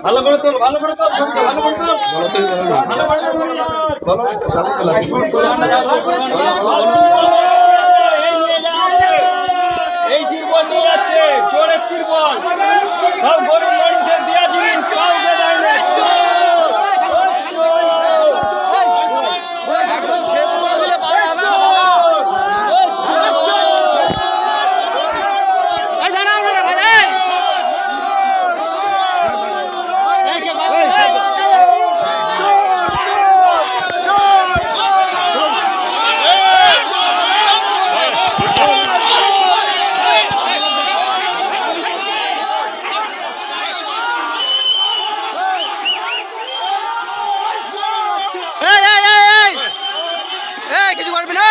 ভালো করে তোল, ভালো করে তোল, ভালো করে তোল। এই তিরপল নিয়ে যাচ্ছে, চোরের তিরপল, সব গরিব মানুষের দেয়া জিনিস কাউকে দেয় না। শেষ করে দিলে পারে না। কিছু করবি না।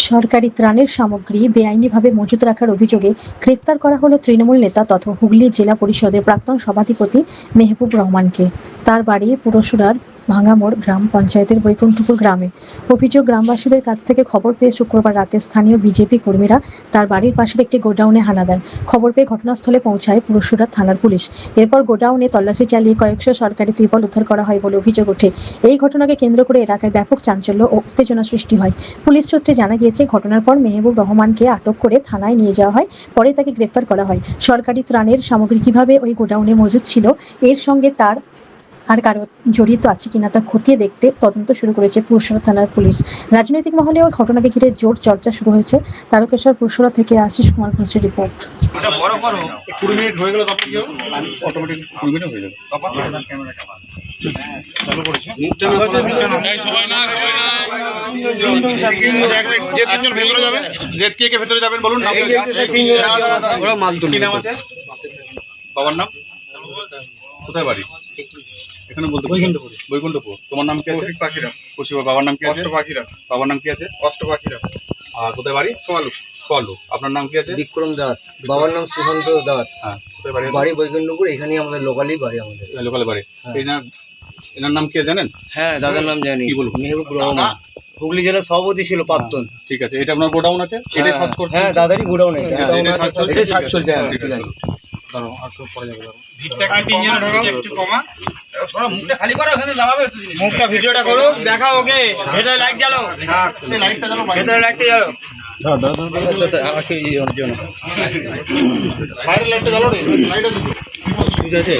সরকারি ত্রাণের সামগ্রী বেআইনিভাবে মজুত রাখার অভিযোগে গ্রেফতার করা হলো তৃণমূল নেতা তথা হুগলি জেলা পরিষদের প্রাক্তন সভাধিপতি মেহবুব রহমানকে। তার বাড়ি পুরসুরার ভাঙামোড় গ্রাম পঞ্চায়েতের বৈকুণ্ঠপুর গ্রামে। অভিযোগ, গ্রামবাসীদের কাছ থেকে খবর পেয়ে শুক্রবার রাতে স্থানীয় বিজেপি কর্মীরা তার বাড়ির পাশের একটি গোডাউনে হানা দেন। খবর পেয়ে ঘটনাস্থলে পৌঁছায় পুরসুরা থানার পুলিশ। এরপর গোডাউনে তল্লাশি চালিয়ে কয়েকশো সরকারি ত্রিপল উদ্ধার করা হয় বলে অভিযোগ ওঠে। এই ঘটনাকে কেন্দ্র করে এলাকায় ব্যাপক চাঞ্চল্য ও উত্তেজনা সৃষ্টি হয়। পুলিশ সূত্রে জানা গিয়েছে, ঘটনার পর মেহবুব রহমানকে আটক করে থানায় নিয়ে যাওয়া হয়। পরে তাকে গ্রেফতার করা হয়। সরকারি ত্রাণের সামগ্রী কিভাবে ওই গোডাউনে মজুদ ছিল, এর সঙ্গে তার আর কারো জড়িত আছে কিনা তা খতিয়ে দেখতে তদন্ত শুরু করেছে পুরসুরা থানার পুলিশ। রাজনৈতিক মহলে ওই ঘটনাকে ঘিরে জোর চর্চা শুরু হয়েছে। তারকেশ্বর পুরসুরা থেকে আশিস কুমার ঘোষের রিপোর্ট। বড় করো 20 মিনিট হয়ে গেল, তখন কি হবে? অটোমেটিক 20 মিনিট হয়ে যাবে। তখন ক্যামেরা কাভার চালু করেছে। মুখটা এই সবাই না যে তিনজন ভেতরে যাবেন, যে কে ভেতরে যাবেন বলুন। নাম ওরা মাল তুলে। কি নাম আছে? বাবার নাম? কোথায় বাড়ি? এখানে বলতে বৈকুণ্ঠপুর। তোমার নাম কি আছে? কৌশিক পাখিরা। কৌশিক। বাবার নাম কি আছে? অষ্ট পাখিরা। বাবার নাম কি আছে? অষ্ট পাখিরা। আর কোথায় বাড়ি? সোয়ালু। সোয়ালু। আপনার নাম কি আছে? বিক্রম দাস। বাবার নাম সুশান্ত দাস। হ্যাঁ, কোথায় বাড়ি? বাড়ি বৈকুণ্ঠপুর। এখানেই আমাদের লোকালি বাড়ি। আমাদের লোকালে বাড়ি। এনার নাম কি জানেন? হ্যাঁ, দাদার নাম জানি। কি বলবো? মেহবুব রহমান। হুগলি জেলার সভাপতি ছিল প্রাক্তন। ঠিক আছে, এটা আপনার গোডাউন আছে? এটা সার্চ করতে? হ্যাঁ, দাদারই গোডাউন আছে। এটা সার্চ চলছে? এটা সার্চ চলছে। হ্যাঁ, ঠিক আছে। দাঁড়াও, আর তো পরে যাবে। ভিড়টা তিনজন ঢোকাও, একটু কমা। ওরা মুখটা খালি করো, ওখানে লাগাবে তো জিনিস। মুখটা ভিডিওটা করো, দেখাও ওকে। ভেতরে লাইট জ্বালো। হ্যাঁ, লাইটটা জ্বালো। ভেতরে লাইটটা জ্বালো। দাও আকে এই জন্য। বাইরে লাইটটা জ্বালো রে। লাইটটা দিও। ঠিক আছে।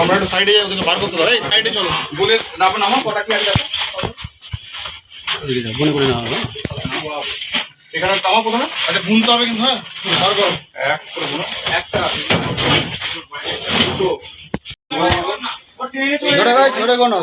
আমরা একটু সাইডে যাই, ওদেরকে বার করতে পারো। এই সাইডে চলো। বলে নামা কটা কি আছে? মনে করে নেওয়া হবে। এখানে তামা প্রথমে আচ্ছা বুনতে হবে কিন্তু। হ্যাঁ, বার করো। এক করে বুনো। একটা দুটো জোরে কোনো